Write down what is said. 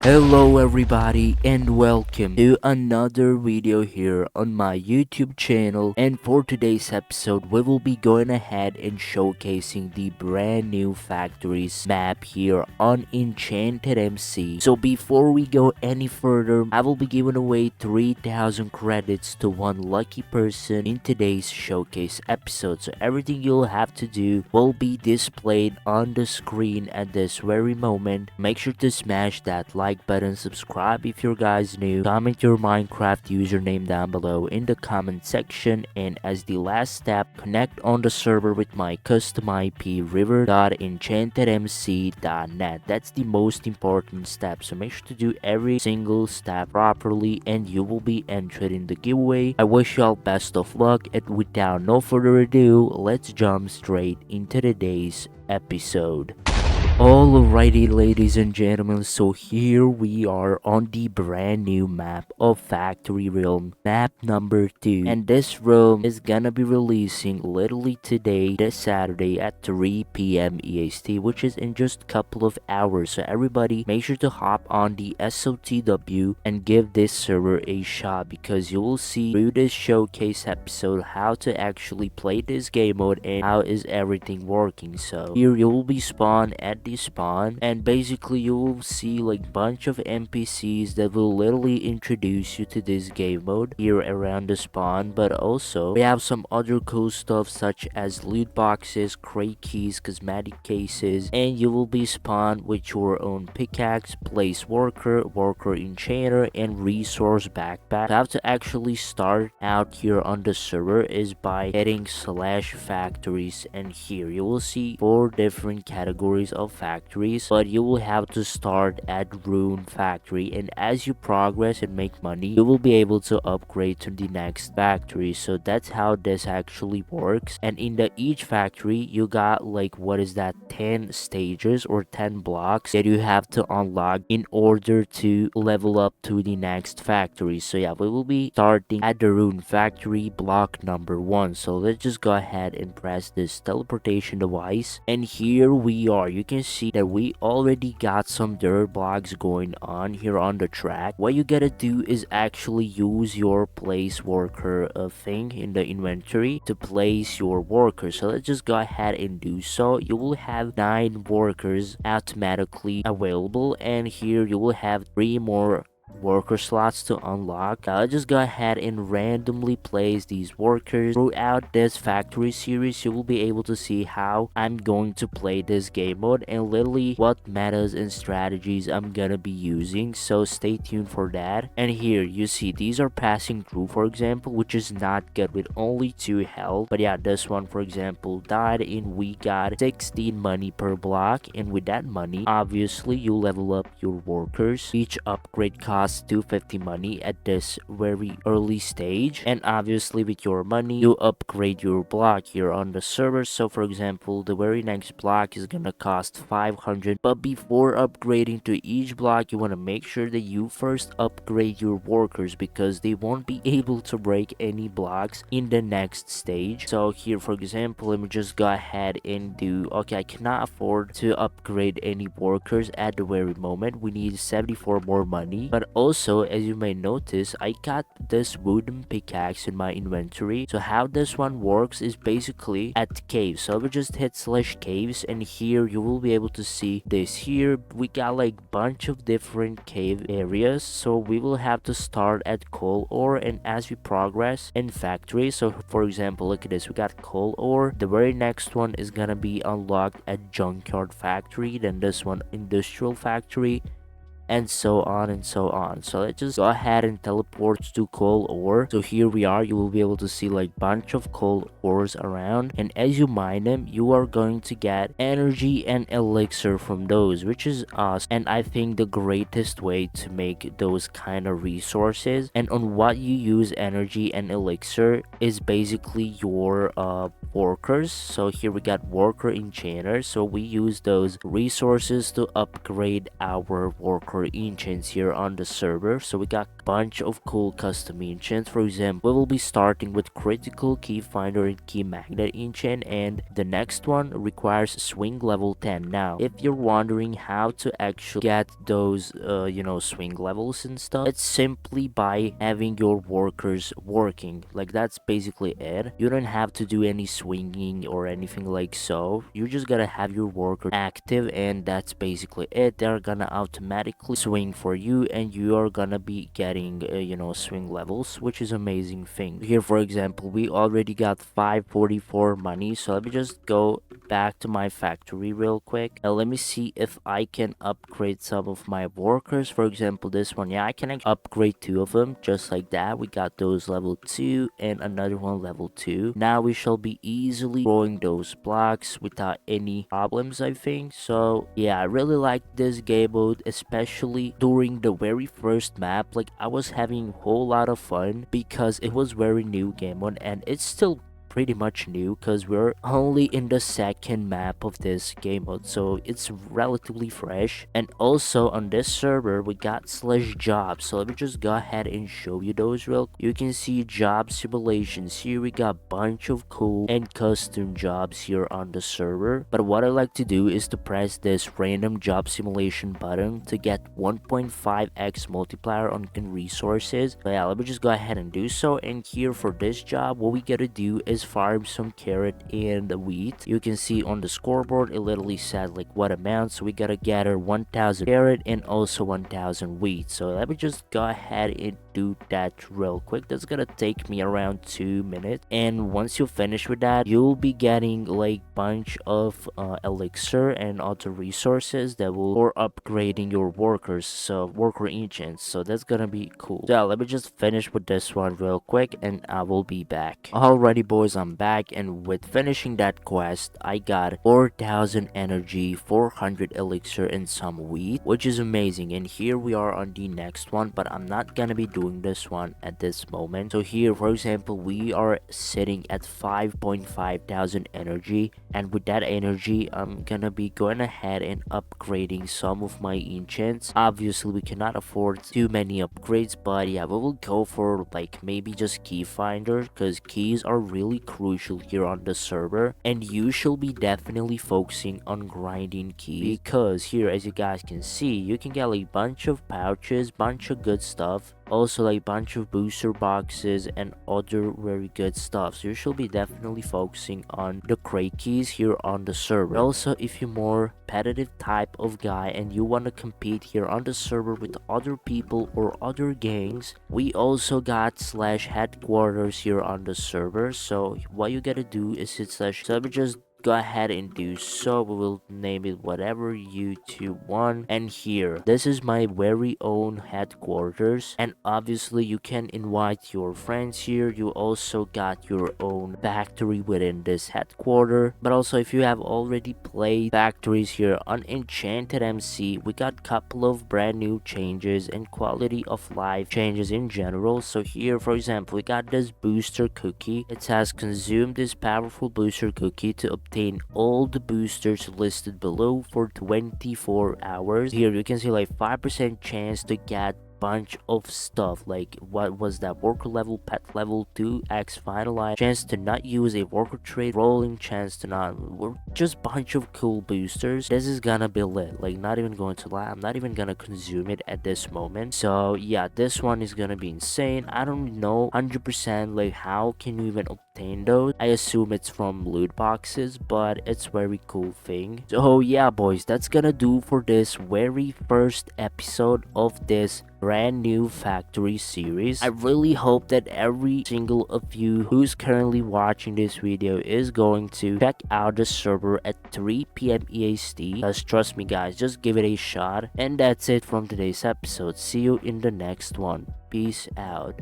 Hello everybody and welcome to another video here on my YouTube channel, and for today's episode we will be going ahead and showcasing the brand new factories map here on EnchantedMC. So before we go any further, I will be giving away 3,000 credits to one lucky person in today's showcase episode. So everything you'll have to do will be displayed on the screen at this very moment. Make sure to smash that like button, subscribe if you're guys new, comment your Minecraft username down below in the comment section, and as the last step, connect on the server with my custom IP river.enchantedmc.net. That's the most important step, so make sure to do every single step properly and you will be entered in the giveaway. I wish you all best of luck, and without no further ado, let's jump straight into today's episode. Alrighty, ladies and gentlemen, so here we are on the brand new map of Factory Realm, map number 2, and this realm is gonna be releasing literally today, this Saturday at 3 p.m. EST, which is in just a couple of hours. So everybody make sure to hop on the SOTW and give this server a shot, because you will see through this showcase episode how to actually play this game mode and how is everything working. So here you will be spawned at the spawn, and basically you will see like bunch of NPCs that will literally introduce you to this game mode here around the spawn. But also we have some other cool stuff such as loot boxes, crate keys, cosmetic cases, and you will be spawned with your own pickaxe, place worker, worker enchanter, and resource backpack. So how to actually start out here on the server is by hitting /factories, and here you will see 4 different categories of factories, but you will have to start at Rune Factory, and as you progress and make money you will be able to upgrade to the next factory. So that's how this actually works, and in the each factory you got like, what is that, 10 stages or 10 blocks that you have to unlock in order to level up to the next factory. So yeah, we will be starting at the Rune Factory block number 1. So let's just go ahead and press this teleportation device, and here we are. You can see that we already got some dirt blocks going on here on the track. What you gotta do is actually use your place worker thing in the inventory to place your workers. So let's just go ahead and do so. You will have 9 workers automatically available, and here you will have 3 more worker slots to unlock. I'll just go ahead and randomly place these workers throughout this factory series. You will be able to see how I'm going to play this game mode and literally what metas and strategies I'm gonna be using, so stay tuned for that. And here you see these are passing through, for example, which is not good with only 2 health. But yeah, this one for example died and we got 16 money per block, and with that money obviously you level up your workers. Each upgrade costs 250 money at this very early stage, and obviously with your money you upgrade your block here on the server. So for example, the very next block is gonna cost 500, but before upgrading to each block you want to make sure that you first upgrade your workers, because they won't be able to break any blocks in the next stage. So here for example, let me just go ahead and do, okay, I cannot afford to upgrade any workers at the very moment. We need 74 more money. But also, as you may notice, I got this wooden pickaxe in my inventory. So how this one works is basically at caves. So we just hit /caves, and here you will be able to see this. Here we got like bunch of different cave areas, so we will have to start at coal ore, and as we progress in factory, so for example look at this, we got coal ore. The very next one is gonna be unlocked at junkyard factory, then this one industrial factory, and so on and so on. So let's just go ahead and teleport to coal ore. So here we are. You will be able to see like bunch of coal ores around, and as you mine them you are going to get energy and elixir from those, which is awesome, and I think the greatest way to make those kind of resources. And on what you use energy and elixir is basically your workers. So here we got worker enchanter, so we use those resources to upgrade our worker worker enchants here on the server. So we got a bunch of cool custom enchants. For example, we will be starting with critical key finder and key magnet enchant, and the next one requires swing level 10. Now if you're wondering how to actually get those swing levels and stuff, it's simply by having your workers working. Like, that's basically it. You don't have to do any swinging or anything like so. You just gotta have your worker active, and that's basically it. They're gonna automatically swing for you, and you are gonna be getting swing levels, which is amazing thing. Here, for example, we already got 544 money. So let me just go back to my factory real quick, and let me see if I can upgrade some of my workers. For example, this one, yeah, I can actually upgrade 2 of them just like that. We got those level 2 and another one level 2. Now we shall be easily growing those blocks without any problems, I think. So yeah, I really like this game mode, especially during the very first map. Like, I was having a whole lot of fun because it was very new game mode, and it's still pretty much new because we're only in the second map of this game mode, so it's relatively fresh. And also on this server we got slash jobs, so let me just go ahead and show you those real quick. You can see job simulations here. We got a bunch of cool and custom jobs here on the server, but what I like to do is to press this random job simulation button to get 1.5x multiplier on resources. So yeah, let me just go ahead and do so. And here for this job, what we gotta do is farm some carrot and wheat. You can see on the scoreboard it literally said like what amount, so we gotta gather 1000 carrot and also 1000 wheat. So let me just go ahead and do that real quick. That's gonna take me around 2 minutes, and once you finish with that, you'll be getting like bunch of elixir and other resources that will for upgrading your workers, so worker enchants. So that's gonna be cool. So let me just finish with this one real quick and I will be back. Alrighty boys, I'm back, and with finishing that quest I got 4000 energy, 400 elixir and some wheat, which is amazing. And here we are on the next one, but I'm not gonna be doing this one at this moment. So here, for example, we are sitting at 5,500 energy, and with that energy I'm gonna be going ahead and upgrading some of my enchants. Obviously we cannot afford too many upgrades, but yeah, we will go for like maybe just key finder, because keys are really crucial here on the server, and you should be definitely focusing on grinding keys, because here, as you guys can see, you can get like a bunch of pouches, bunch of good stuff, also like bunch of booster boxes and other very good stuff. So you should be definitely focusing on the crate keys here on the server. Also, if you're more competitive type of guy and you want to compete here on the server with other people or other gangs, we also got slash headquarters here on the server. So what you gotta do is hit slash, so let me just go ahead and do so. We will name it whatever you two want, and here this is my very own headquarters, and obviously you can invite your friends here. You also got your own factory within this headquarter, but also if you have already played factories here on EnchantedMC, we got couple of brand new changes and quality of life changes in general. So here, for example, we got this booster cookie. It says consume this powerful booster cookie to obtain all the boosters listed below for 24 hours. Here you can see like 5% chance to get bunch of stuff, like what was that, worker level, pet level, 2x finalize, chance to not use a worker trait, rolling chance to not, just bunch of cool boosters. This is gonna be lit, like not even going to lie, I'm not even gonna consume it at this moment. So yeah, this one is gonna be insane. I don't know 100% like how can you even obtain those. I assume it's from loot boxes, but it's very cool thing. So yeah boys, that's gonna do for this very first episode of this brand new factory series. I really hope that every single of you who's currently watching this video is going to check out the server at 3 p.m. EST, because trust me guys, just give it a shot. And that's it from today's episode. See you in the next one. Peace out.